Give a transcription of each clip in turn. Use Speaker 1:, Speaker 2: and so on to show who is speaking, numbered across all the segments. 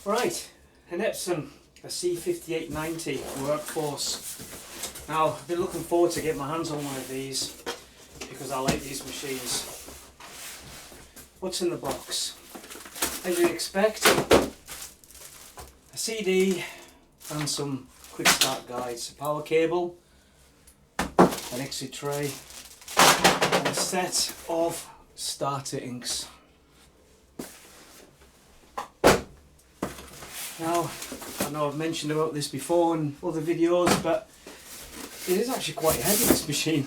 Speaker 1: Right, an Epson WF-C5890 workforce. Now, I've been looking forward to getting my hands on one of these because I like these machines. What's in the box? As you'd expect, a CD and some quick start guides, a power cable, an exit tray, and a set of starter inks. Now, I know I've mentioned about this before in other videos, but it is actually quite heavy, this machine.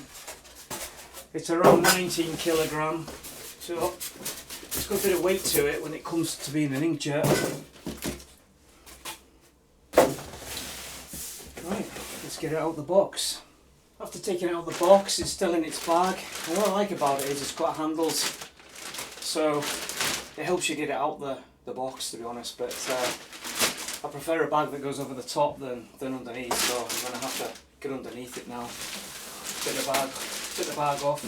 Speaker 1: It's around 19 kilogram, so it's got a bit of weight to it when it comes to being an inkjet. Right, let's get it out of the box. After taking it out of the box, it's still in its bag, and what I like about it is it's got handles, so it helps you get it out the box, to be honest, but I prefer a bag that goes over the top than underneath, so I'm going to have to get underneath it now. Take the bag off.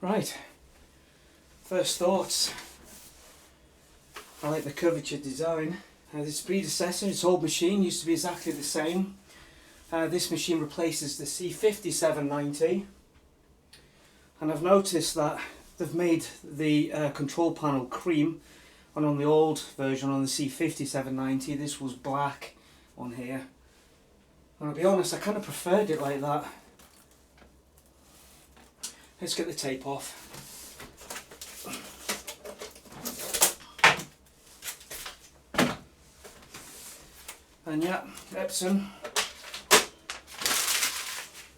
Speaker 1: Right, first thoughts. I like the curvature design. This predecessor, its old machine, used to be exactly the same. This machine replaces the C5790, and I've noticed that they've made the control panel cream, and on the old version, on the C5790, this was black on here, and I'll be honest, I kind of preferred it like that. Let's get the tape off. And yeah, Epson,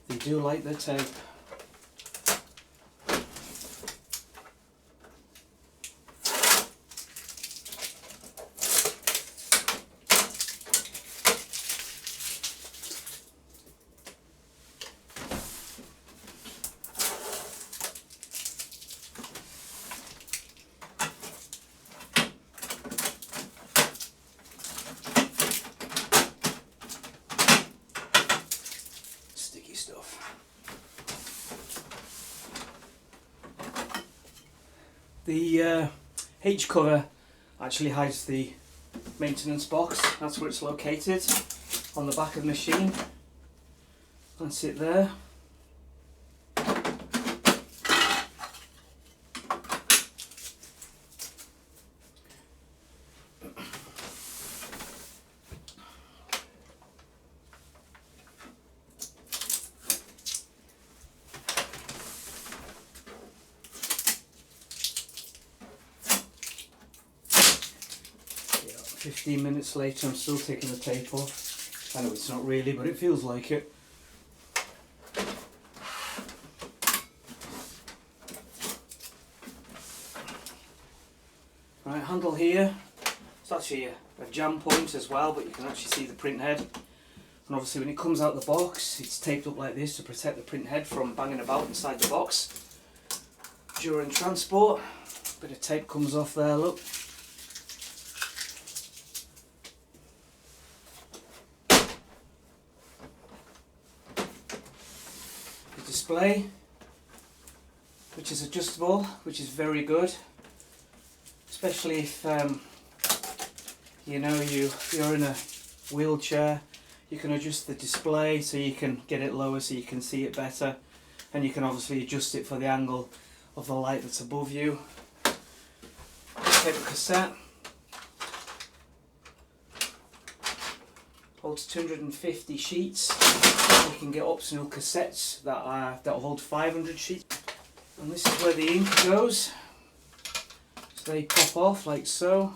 Speaker 1: they do like the tape. The H cover actually hides the maintenance box. That's where it's located, on the back of the machine. That's it there. Yeah, 15 minutes later, I'm still taking the tape off. I know it's not really, but it feels like it. Right, handle here. It's actually a jam point as well, but you can actually see the print head. And obviously when it comes out of the box, it's taped up like this to protect the print head from banging about inside the box during transport. Bit of tape comes off there, look. The display, which is adjustable, which is very good, especially if you know you're in a wheelchair. You can adjust the display so you can get it lower so you can see it better, and you can obviously adjust it for the angle of the light that's above you. Tape cassette holds 250 sheets. You can get optional cassettes that hold 500 sheets, and this is where the ink goes. So they pop off like so.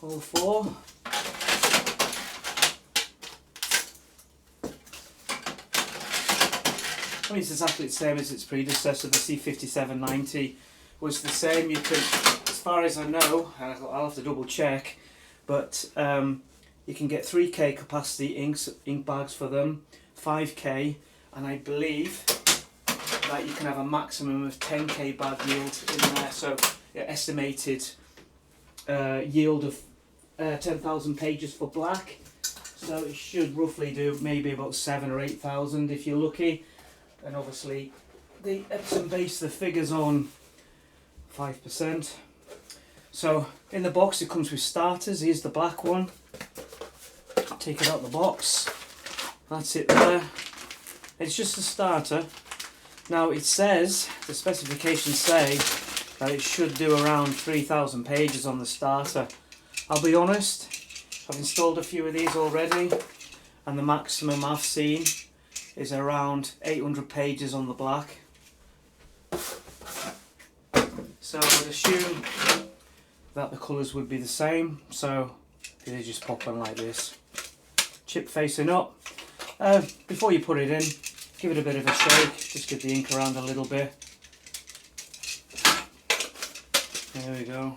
Speaker 1: All four. I mean, it's exactly the same as its predecessor. The C5790 was the same. You can, as far as I know, I'll have to double check, but you can get 3K capacity ink bags for them, 5K, and I believe that you can have a maximum of 10K bag yield in there. So estimated yield of 10,000 pages for black, so it should roughly do maybe about 7 or 8,000 if you're lucky. And obviously the Epson base the figures on 5%. So in the box it comes with starters. Here's the black one. Take it out of the box. That's it there. It's just a starter. Now it says, the specifications say that it should do around 3,000 pages on the starter. I'll be honest, I've installed a few of these already, and the maximum I've seen is around 800 pages on the black. So I would assume that the colours would be the same, so they just pop on like this. Chip facing up. Before you put it in, give it a bit of a shake, just get the ink around a little bit. There we go.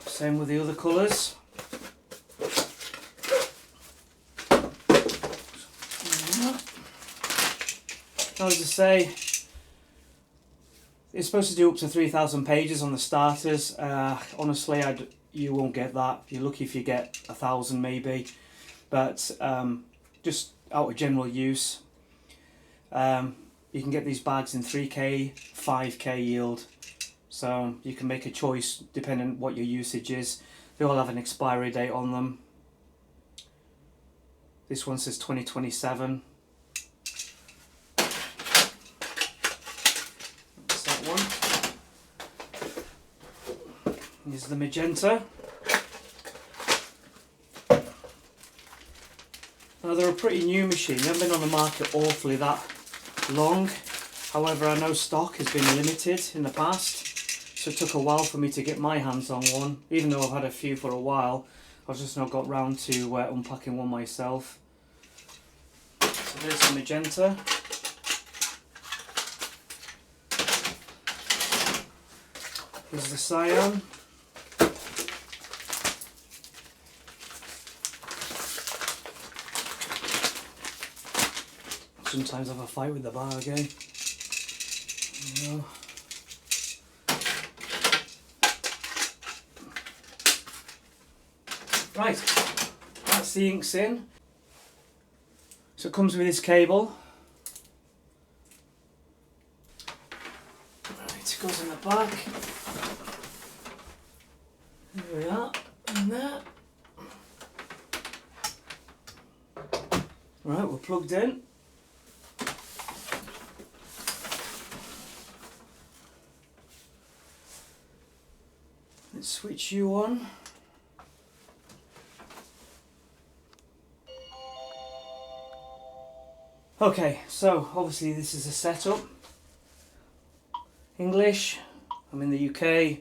Speaker 1: Same with the other colours. Now, as I say, it's supposed to do up to 3,000 pages on the starters. Honestly, you won't get that. You're lucky if you get 1,000 maybe. But just out of general use, you can get these bags in 3K, 5K yield. So you can make a choice depending on what your usage is. They all have an expiry date on them. This one says 2027. That's that one. Here's the magenta. Now they're a pretty new machine. They haven't been on the market awfully that long. However, I know stock has been limited in the past. So it took a while for me to get my hands on one. Even though I've had a few for a while, I've just not got round to unpacking one myself. So there's the magenta. Here's the cyan. Sometimes I have a fight with the bag, eh? There we go. Right, that's the inks in. So it comes with this cable. Right, it goes in the back. There we are, and there. Right, we're plugged in. Let's switch you on. Okay, so obviously this is a setup. English, I'm in the UK.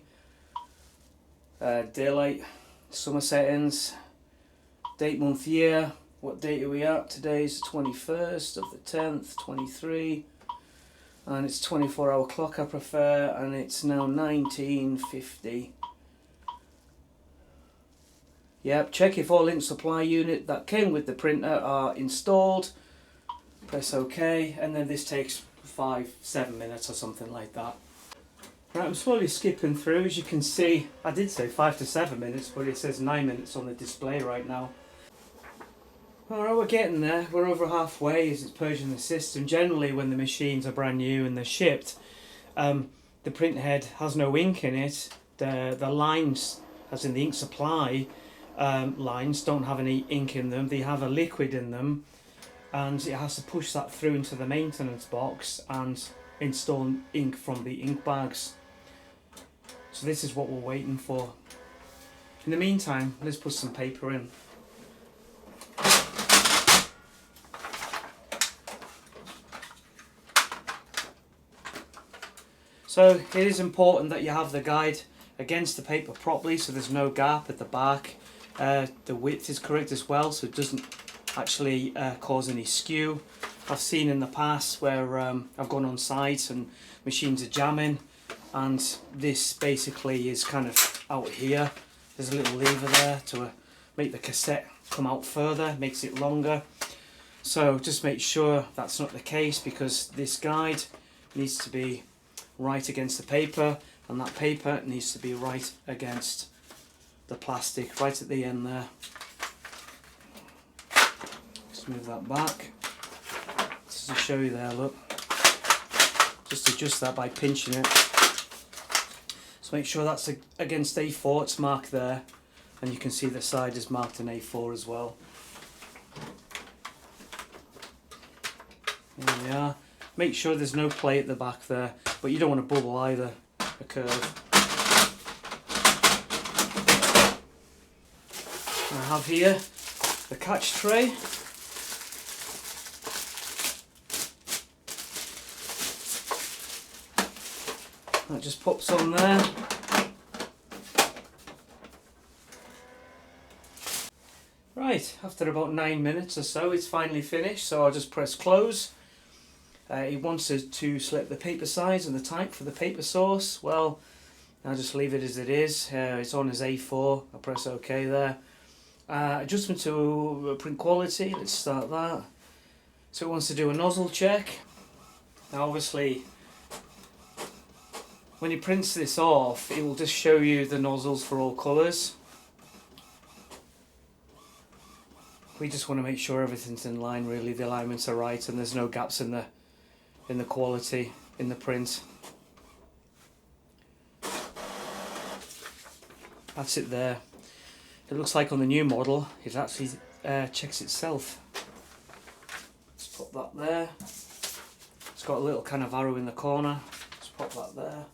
Speaker 1: Daylight, summer settings, date, month, year. What date are we at? Today's the 21st of the 10th, 23. And it's 24-hour clock I prefer, and it's now 1950. Yep, check if all ink supply unit that came with the printer are installed. Press OK, and then this takes 5-7 minutes or something like that. Right, I'm slowly skipping through. As you can see, I did say 5 to 7 minutes, but it says 9 minutes on the display right now. Alright, we're getting there. We're over halfway as it's purging the system. Generally, when the machines are brand new and they're shipped, the print head has no ink in it. The lines, as in the ink supply lines, don't have any ink in them. They have a liquid in them, and it has to push that through into the maintenance box and install ink from the ink bags. So this is what we're waiting for. In the meantime, let's put some paper in. So it is important that you have the guide against the paper properly, so there's no gap at the back. The width is correct as well, so it doesn't actually cause any skew. I've seen in the past where I've gone on site and machines are jamming, and this basically is kind of out here. There's a little lever there to make the cassette come out further, makes it longer. So just make sure that's not the case, because this guide needs to be right against the paper, and that paper needs to be right against the plastic, right at the end there. Just move that back. Just to show you there, look. Just adjust that by pinching it. So make sure that's against A4, it's marked there, and you can see the side is marked in A4 as well. There we are. Make sure there's no play at the back there, but you don't want a bubble either, a curve. I have here the catch tray. That just pops on there. Right, after about 9 minutes or so, it's finally finished, so I'll just press close. It wants us to select the paper size and the type for the paper source. Well, I'll just leave it as it is. It's on as A4. I'll press OK there. Adjustment to print quality, let's start that. So it wants to do a nozzle check. Now obviously, when it prints this off, it will just show you the nozzles for all colours. We just want to make sure everything's in line, really, the alignments are right and there's no gaps in the quality in the print. That's it there. It looks like on the new model it actually checks itself. Let's put that there. It's got a little kind of arrow in the corner. Let's pop that there.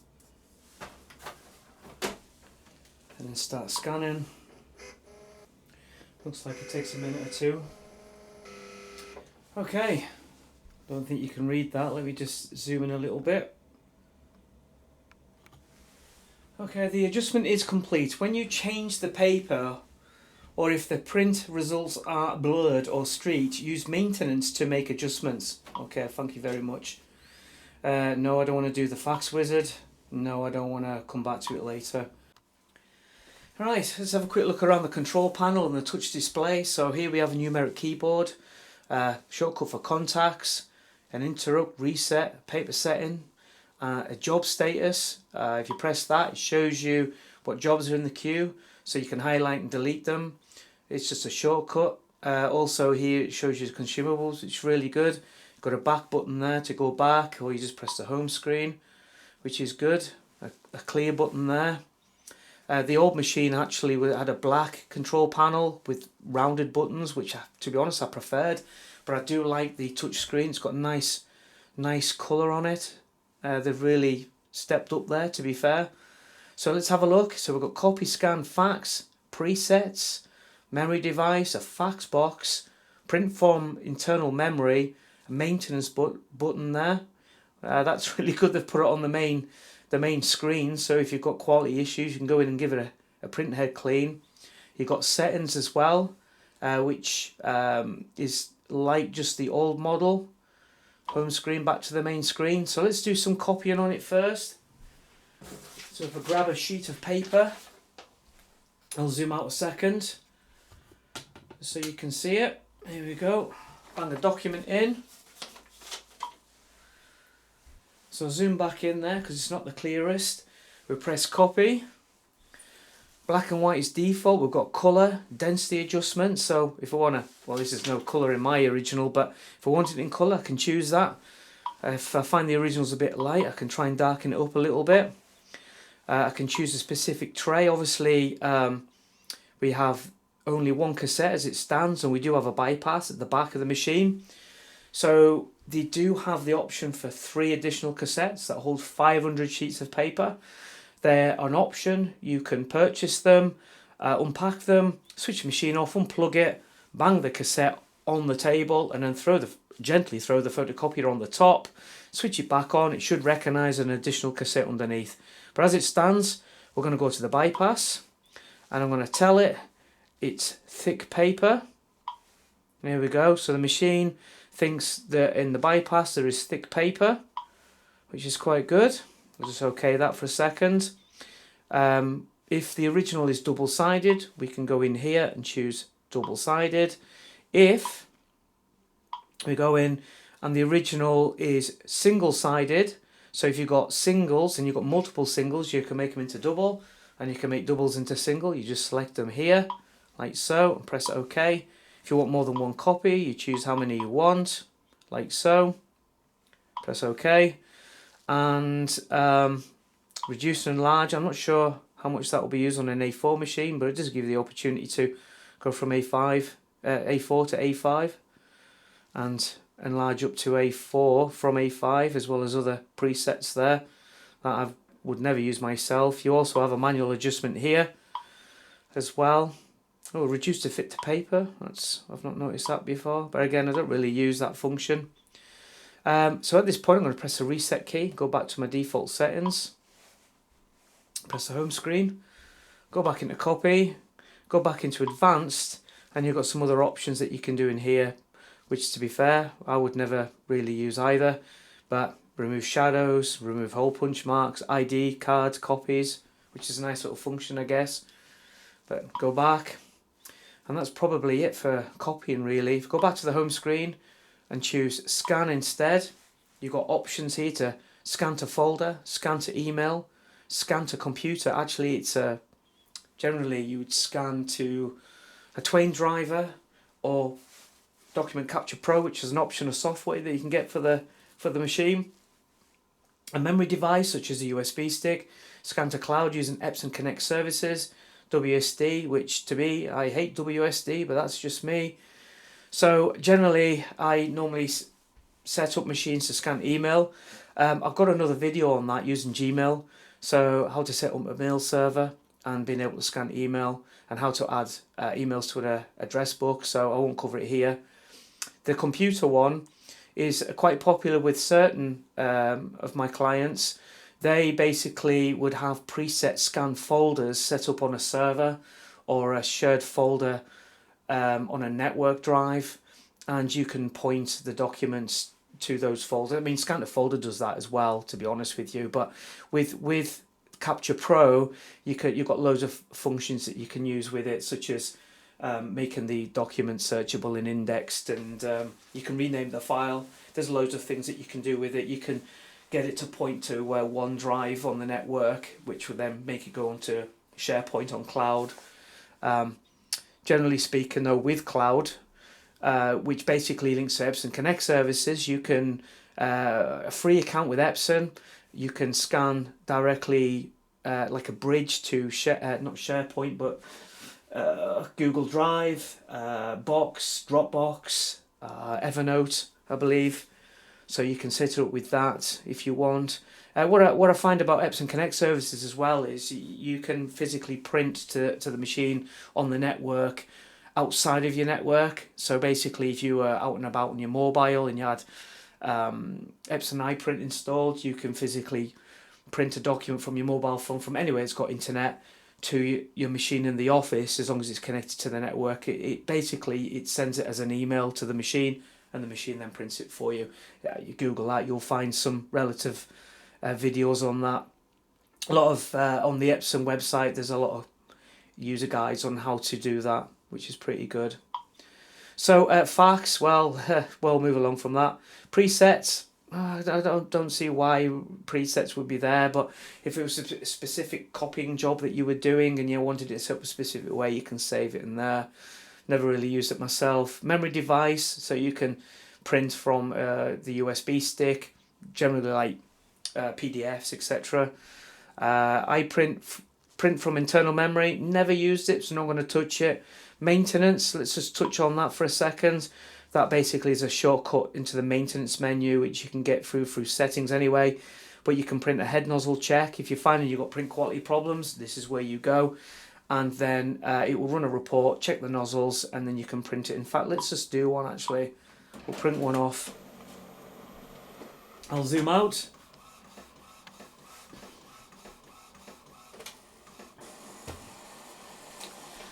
Speaker 1: And then start scanning. Looks like it takes a minute or two. Okay. Don't think you can read that. Let me just zoom in a little bit. Okay, the adjustment is complete. When you change the paper, or if the print results are blurred or streaked, use maintenance to make adjustments. Okay, thank you very much. No, I don't want to do the fax wizard. No, I don't want to come back to it later. Right, let's have a quick look around the control panel and the touch display. So here we have a numeric keyboard, shortcut for contacts, an interrupt, reset, paper setting, a job status. If you press that, it shows you what jobs are in the queue, so you can highlight and delete them. It's just a shortcut. Also here it shows you the consumables, which is really good. You've got a back button there to go back, or you just press the home screen, which is good. A clear button there. The old machine actually had a black control panel with rounded buttons, which to be honest I preferred, but I do like the touch screen. It's got nice colour on it. They've really stepped up there, to be fair. So let's have a look. So we've got copy, scan, fax, presets, memory device, a fax box, print from internal memory, a maintenance button there. That's really good. They've put it on the main screen, so if you've got quality issues you can go in and give it a print head clean. You've got settings as well, which is like just the old model. Home screen, back to the main screen. So let's do some copying on it first. So if I grab a sheet of paper, I'll zoom out a second so you can see it. Here we go. Bang the document in. So zoom back in there because it's not the clearest. We press copy. Black and white is default. We've got colour, density adjustment. So if I want to, well, this is no colour in my original, but if I want it in colour I can choose that. If I find the original's a bit light, I can try and darken it up a little bit. I can choose a specific tray. Obviously we have only one cassette as it stands, and we do have a bypass at the back of the machine. So they do have the option for 3 additional cassettes that hold 500 sheets of paper. They're an option. You can purchase them, unpack them, switch the machine off, unplug it, bang the cassette on the table, and then gently throw the photocopier on the top, switch it back on. It should recognise an additional cassette underneath. But as it stands, we're going to go to the bypass, and I'm going to tell it it's thick paper. There we go. So the machine thinks that in the bypass there is thick paper, which is quite good. I'll just OK that for a second. If the original is double-sided, we can go in here and choose double-sided. If we go in and the original is single-sided, So if you've got singles and you've got multiple singles, you can make them into double, and you can make doubles into single. You just select them here, like so, and press OK. If you want more than one copy, you choose how many you want, like so. Press OK. And reduce and enlarge, I'm not sure how much that will be used on an A4 machine, but it does give you the opportunity to go from A4 to A5 and enlarge up to A4 from A5, as well as other presets there that I would never use myself. You also have a manual adjustment here as well. Oh, reduce to fit to paper. I've not noticed that before, but again, I don't really use that function. So at this point, I'm going to press the reset key, go back to my default settings, press the home screen, go back into copy, go back into advanced, and you've got some other options that you can do in here, which, to be fair, I would never really use either. But remove shadows, remove hole punch marks, ID cards, copies, which is a nice little function, I guess. But go back, and that's probably it for copying, really. If you go back to the home screen and choose scan instead, you've got options here to scan to folder, scan to email, scan to computer. Actually, it's generally you would scan to a Twain driver or Document Capture Pro, which is an option of software that you can get for the machine. A memory device such as a USB stick, scan to cloud using Epson Connect services, WSD, which to me, I hate WSD, but that's just me. So generally, I normally set up machines to scan email. I've got another video on that using Gmail, so how to set up a mail server and being able to scan email, and how to add emails to an address book, so I won't cover it here. The computer one is quite popular with certain of my clients. They basically would have preset scan folders set up on a server or a shared folder on a network drive, and you can point the documents to those folders. I mean, Scan to Folder does that as well, to be honest with you, but with Capture Pro, you've got loads of functions that you can use with it, such as making the document searchable and indexed, and you can rename the file. There's loads of things that you can do with it. You can get it to point to OneDrive on the network, which will then make it go onto SharePoint on cloud. Generally speaking, though, with cloud, which basically links to Epson Connect services, you can a free account with Epson. You can scan directly like a bridge to not SharePoint, but Google Drive, Box, Dropbox, Evernote, I believe. So you can set it up with that if you want. What I find about Epson Connect services as well is you can physically print to the machine on the network outside of your network. So basically, if you were out and about on your mobile and you had Epson iPrint installed, you can physically print a document from your mobile phone from anywhere it's got internet to your machine in the office, as long as it's connected to the network. It basically sends it as an email to the machine, and the machine then prints it for you. You Google that, you'll find some relative videos on that. A lot of on the Epson website, there's a lot of user guides on how to do that, which is pretty good. So fax, well, we'll move along from that. Presets, I don't see why presets would be there, but if it was a specific copying job that you were doing and you wanted it set up a specific way, you can save it in there. Never really used it myself. Memory device, so you can print from the USB stick, generally like PDFs, etc. I print from internal memory, never used it, so not going to touch it. Maintenance, let's just touch on that for a second. That basically is a shortcut into the maintenance menu, which you can get through settings anyway. But you can print a head nozzle check. If you're finding you've got print quality problems, this is where you go. And then it will run a report, check the nozzles, and then you can print it. In fact, let's just do one actually. We'll print one off. I'll zoom out.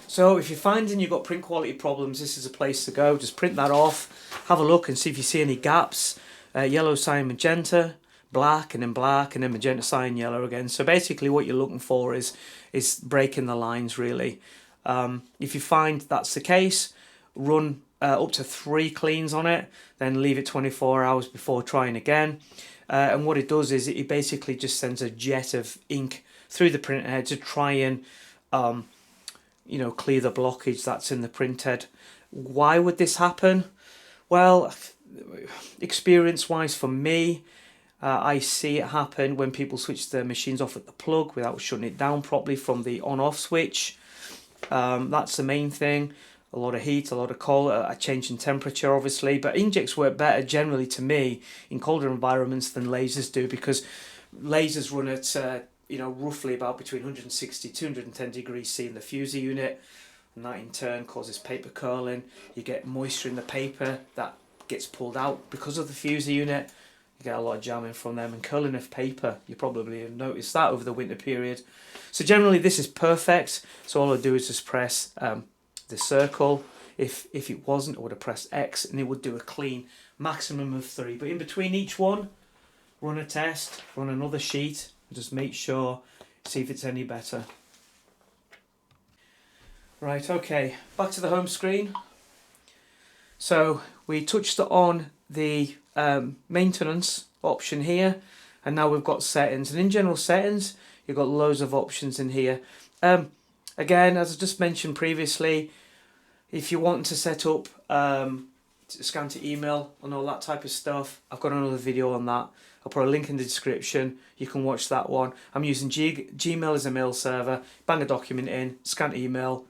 Speaker 1: So if you're finding you've got print quality problems, this is a place to go. Just print that off, have a look and see if you see any gaps. Yellow cyan magenta, black, and then magenta cyan yellow again. So basically what you're looking for is breaking the lines really. If you find that's the case, run up to 3 cleans on it, then leave it 24 hours before trying again. And what it does is it basically just sends a jet of ink through the printer head to try and clear the blockage that's in the print head. Why would this happen? Well, experience-wise for me, I see it happen when people switch their machines off at the plug without shutting it down properly from the on-off switch. That's the main thing. A lot of heat, a lot of cold, a change in temperature obviously, but inkjets work better generally to me in colder environments than lasers do, because lasers run at roughly about between 160 210 degrees C in the fusee unit, and that in turn causes paper curling. You get moisture in the paper that gets pulled out because of the fusee unit. You get a lot of jamming from them and curling of paper. You probably have noticed that over the winter period. So generally this is perfect. So all I do is just press the circle. If it wasn't, I would have pressed X and it would do a clean maximum of 3. But in between each one, run a test, run another sheet, and just make sure, see if it's any better. Right, okay, back to the home screen. So we touched on the maintenance option here, and now we've got settings. And in general settings, you've got loads of options in here. Again, as I just mentioned previously, if you want to set up scan to email and all that type of stuff, I've got another video on that. I'll put a link in the description. You can watch that one. I'm using Gmail as a mail server. Bang a document in, scan to email.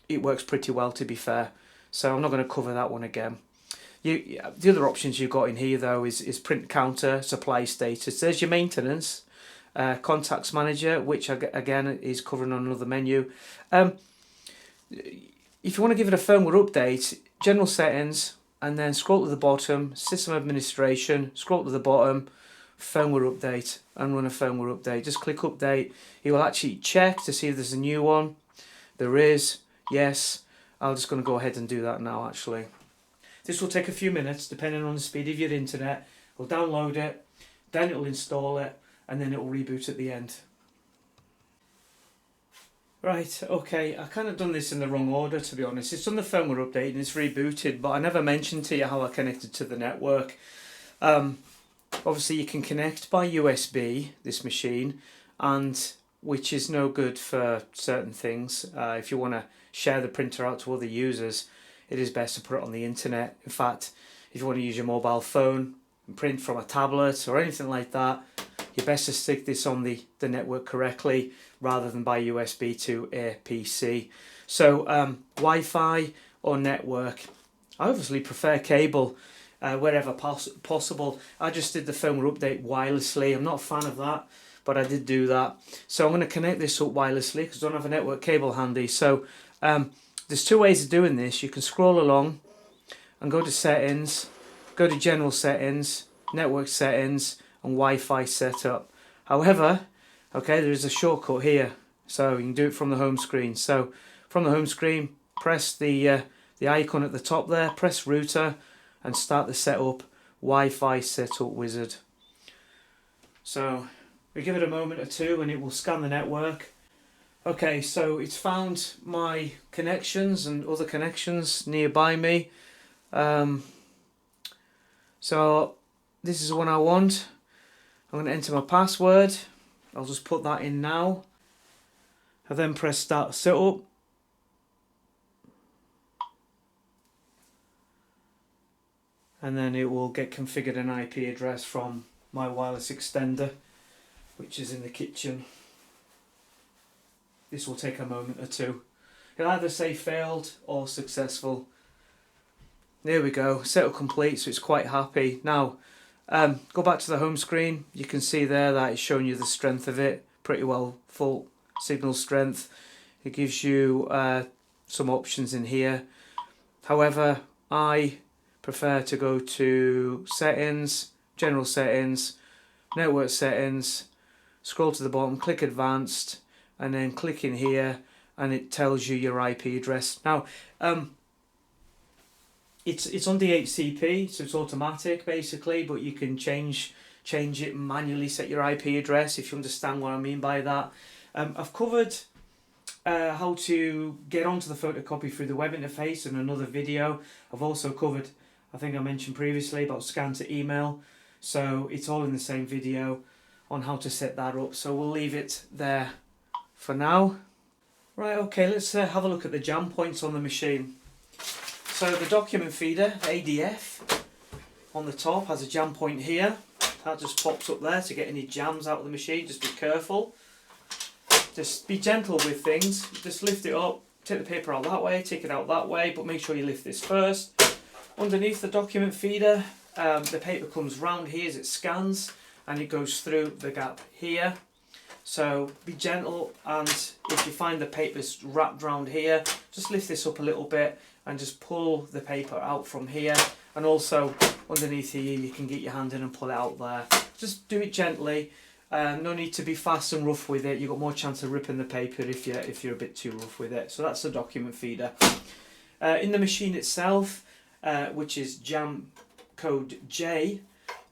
Speaker 1: It works pretty well, to be fair. So I'm not going to cover that one again. The other options you've got in here though is print counter, supply status. There's your maintenance, contacts manager, which again is covering on another menu. If you want to give it a firmware update, general settings, and then scroll to the bottom, system administration, scroll to the bottom, firmware update, and run a firmware update. Just click update. It will actually check to see if there's a new one. There is, yes. I'm just going to go ahead and do that now actually. This will take a few minutes depending on the speed of your internet. We'll download it, then it will install it, and then it will reboot at the end. Right, okay, I kind of done this in the wrong order, to be honest. It's done the firmware update and it's rebooted, but I never mentioned to you how I connected to the network. Obviously you can connect by USB, this machine, and which is no good for certain things. If you want to share the printer out to other users, it is best to put it on the internet. In fact, if you want to use your mobile phone and print from a tablet or anything like that, you're best to stick this on the network correctly rather than by USB to a PC. So Wi-Fi or network. I obviously prefer cable wherever possible. I just did the firmware update wirelessly. I'm not a fan of that, but I did do that. So I'm going to connect this up wirelessly because I don't have a network cable handy. So there's 2 ways of doing this. You can scroll along and go to settings, go to general settings, network settings, and Wi-Fi setup. However, okay, there is a shortcut here, so you can do it from the home screen. So from the home screen, press the icon at the top there, press router, and start the setup Wi-Fi setup wizard. So we give it a moment or two and it will scan the network. Okay, so it's found my connections and other connections nearby me. So this is the one I want. I'm going to enter my password. I'll just put that in now. I then press start setup. And then it will get configured an IP address from my wireless extender, which is in the kitchen. This will take a moment or two. It'll either say failed or successful. There we go, setup complete, so it's quite happy. Now, go back to the home screen. You can see there that it's showing you the strength of it, pretty well full signal strength. It gives you some options in here. However, I prefer to go to settings, general settings, network settings, scroll to the bottom, click advanced, and then click in here and it tells you your IP address. Now, it's on DHCP, so it's automatic basically, but you can change it manually, set your IP address if you understand what I mean by that. I've covered how to get onto the photocopy through the web interface in another video. I've also covered, I think I mentioned previously, about scan to email, so it's all in the same video on how to set that up, so we'll leave it there for now. Right, okay, let's have a look at the jam points on the machine. So the document feeder, ADF, on the top has a jam point here. That just pops up there to get any jams out of the machine. Just be careful. Just be gentle with things. Just lift it up, take the paper out that way, take it out that way, but make sure you lift this first. Underneath the document feeder, the paper comes round here as it scans, and it goes through the gap here. So be gentle, and if you find the paper's wrapped around here, just lift this up a little bit and just pull the paper out from here. And also underneath here, you can get your hand in and pull it out there. Just do it gently. No need to be fast and rough with it. You've got more chance of ripping the paper if you're a bit too rough with it. So that's the document feeder. In the machine itself, which is jam code J,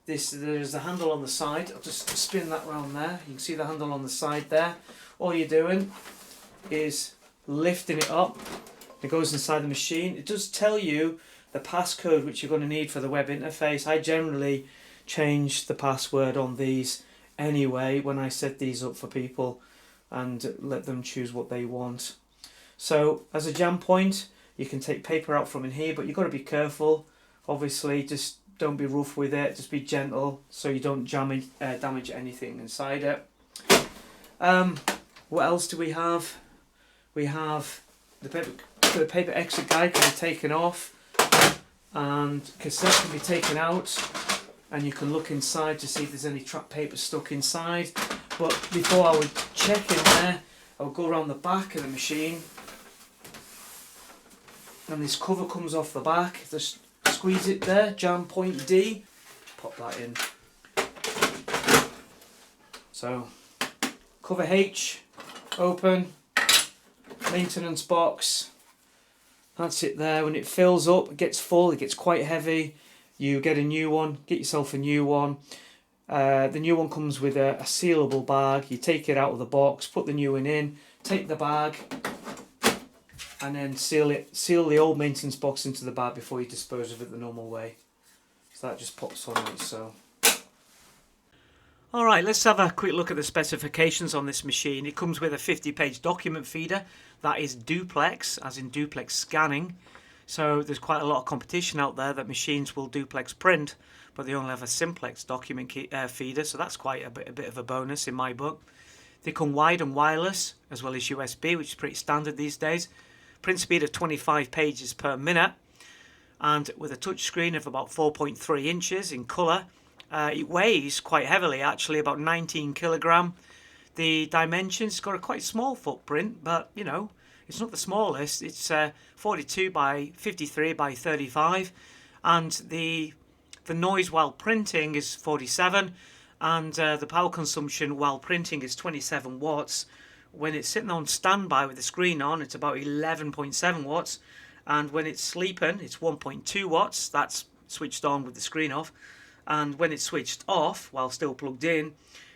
Speaker 1: there's a handle on the side. I'll just spin that round there. You can see the handle on the side there. All you're doing is lifting it up. It goes inside the machine. It does tell you the passcode which you're going to need for the web interface. I generally change the password on these anyway when I set these up for people and let them choose what they want. So as a jam point, you can take paper out from in here, but you've got to be careful. Obviously, just don't be rough with it. Just be gentle so you don't damage anything inside it. What else do we have? We have the paper exit guide can be taken off, and cassette can be taken out, and you can look inside to see if there's any trapped paper stuck inside. But before I would check in there, I would go around the back of the machine, and this cover comes off the back. Just squeeze it there, jam point D, pop that in. So cover H, open, maintenance box. That's it there. When it fills up, it gets full, it gets quite heavy, you get a new one, get yourself a new one. The new one comes with a sealable bag. You take it out of the box, put the new one in, take the bag, and then seal the old maintenance box into the bag before you dispose of it the normal way. So that just pops on like so. Alright, let's have a quick look at the specifications on this machine. It comes with a 50-page document feeder that is duplex, as in duplex scanning. So there's quite a lot of competition out there that machines will duplex print, but they only have a simplex document feeder, so that's quite a bit of a bonus in my book. They come wired and wireless, as well as USB, which is pretty standard these days. Print speed of 25 pages per minute, and with a touch screen of about 4.3 inches in colour. It weighs quite heavily, actually, about 19 kilogram. The dimensions, got a quite small footprint, but you know, it's not the smallest. It's 42 by 53 by 35, and the noise while printing is 47, and the power consumption while printing is 27 watts. When it's sitting on standby with the screen on, it's about 11.7 watts, and when it's sleeping, it's 1.2 watts. That's switched on with the screen off. And when it's switched off, while still plugged in,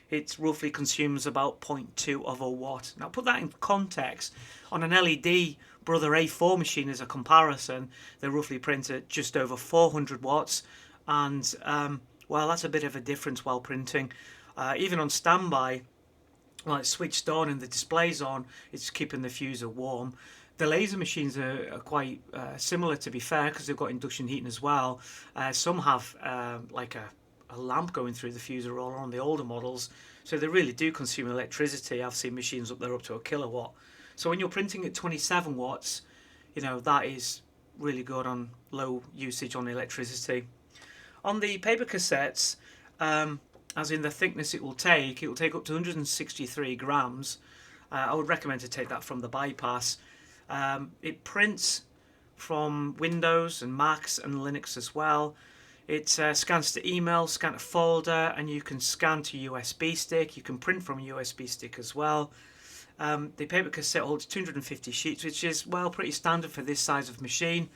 Speaker 1: it roughly consumes about 0.2 of a watt. Now put that in context, on an LED Brother A4 machine as a comparison, they roughly print at just over 400 watts, and well, that's a bit of a difference while printing. Even on standby, while it's switched on and the display's on, it's keeping the fuser warm. The laser machines are quite similar, to be fair, because they've got induction heating as well. Some have like a lamp going through the fuser roller on the older models, so they really do consume electricity. I've seen machines up there up to a kilowatt. So when you're printing at 27 watts, you know, that is really good on low usage on electricity. On the paper cassettes, as in the thickness it will take up to 163 grams. I would recommend to take that from the bypass. It prints from Windows and Macs and Linux as well. It scans to email, scan to folder, and you can scan to USB stick. You can print from a USB stick as well. The paper cassette holds 250 sheets, which is, well, pretty standard for this size of machine,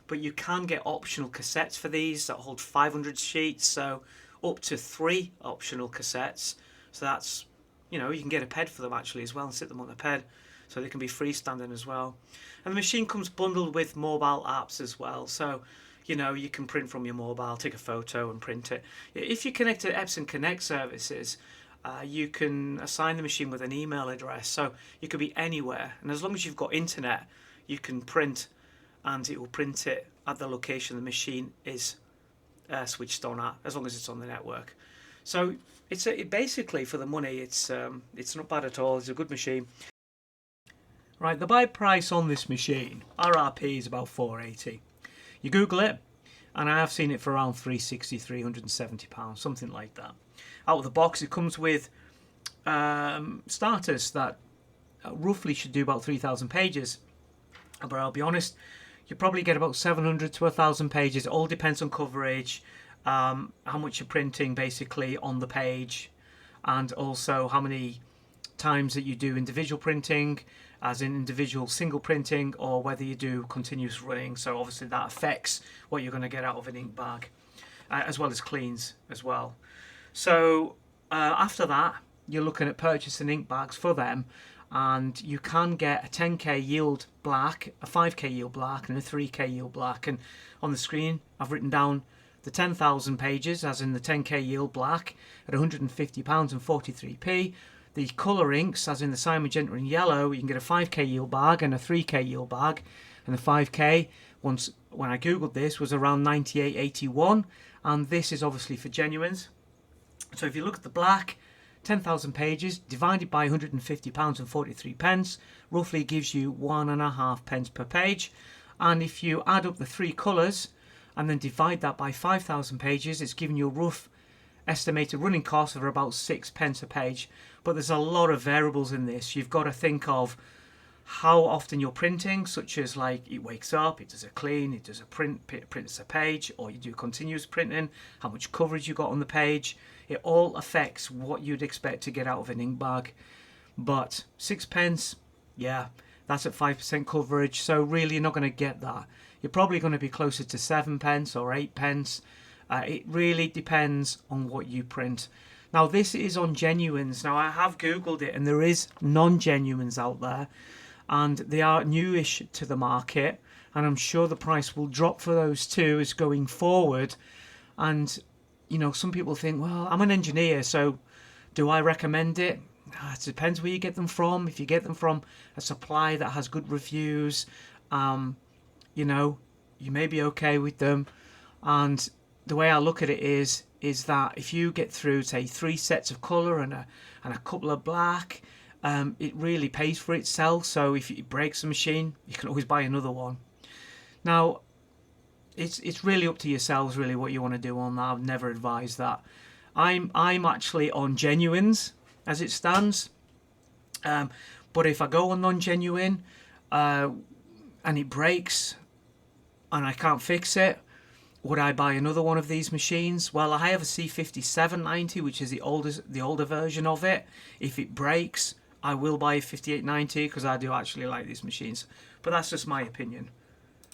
Speaker 1: but you can get optional cassettes for these that hold 500 sheets, so up to 3 optional cassettes. So that's, you know, you can get a ped for them actually as well and sit them on a ped. so they can be freestanding as well. And the machine comes bundled with mobile apps as well, so you know, you can print from your mobile, take a photo and print it. If you connect to Epson Connect services, you can assign the machine with an email address, so you could be anywhere, and as long as you've got internet, you can print, and it will print it at the location the machine is switched on at, as long as it's on the network. So it's basically, for the money, it's not bad at all. It's a good machine. Right, the buy price on this machine, RRP, is about £480. You Google it, and I have seen it for around £360, £370, something like that. Out of the box, it comes with starters that roughly should do about 3,000 pages. But I'll be honest, you probably get about 700 to 1,000 pages. It all depends on coverage, how much you're printing basically on the page, and also how many times that you do individual printing, as in individual single printing, or whether you do continuous running. So obviously that affects what you're going to get out of an ink bag, as well as cleans as well. So after that, you're looking at purchasing ink bags for them, and you can get a 10k yield black, a 5k yield black, and a 3k yield black. And on the screen I've written down the 10,000 pages, as in the 10k yield black, at £150 and 43p. The colour inks, as in the cyan, magenta and yellow, you can get a 5k yield bag and a 3k yield bag. And the 5k, when I googled this, was around 98.81, and this is obviously for genuines. So if you look at the black, 10,000 pages divided by £150 and 43p roughly gives you 1.5 per page. And if you add up the three colours and then divide that by 5,000 pages, it's giving you a rough estimated running cost of about 6p a page. But there's a lot of variables in this. You've got to think of how often you're printing, such as like it wakes up, it does a clean, it does a print, it prints a page, or you do continuous printing, how much coverage you got on the page. It all affects what you'd expect to get out of an ink bag. But 6p, yeah, that's at 5% coverage, so really you're not going to get that. You're probably going to be closer to 7p or 8p. It really depends on what you print. Now this is on genuines. Now I have googled it, and there is non-genuines out there, and they are newish to the market, and I'm sure the price will drop for those too as going forward. And you know, some people think, well, I'm an engineer, so do I recommend it? It depends where you get them from. If you get them from a supplier that has good reviews, you know, you may be okay with them. And the way I look at it is that if you get through, say, 3 sets of colour and a couple of black, it really pays for itself. So if it breaks the machine, you can always buy another one. Now, it's really up to yourselves, really, what you want to do on that. I've never advised that. I'm actually on genuines as it stands. But if I go on non-genuine and it breaks and I can't fix it, would I buy another one of these machines? Well, I have a C5890, which is the older version of it. If it breaks, I will buy a 5890 because I do actually like these machines. But that's just my opinion.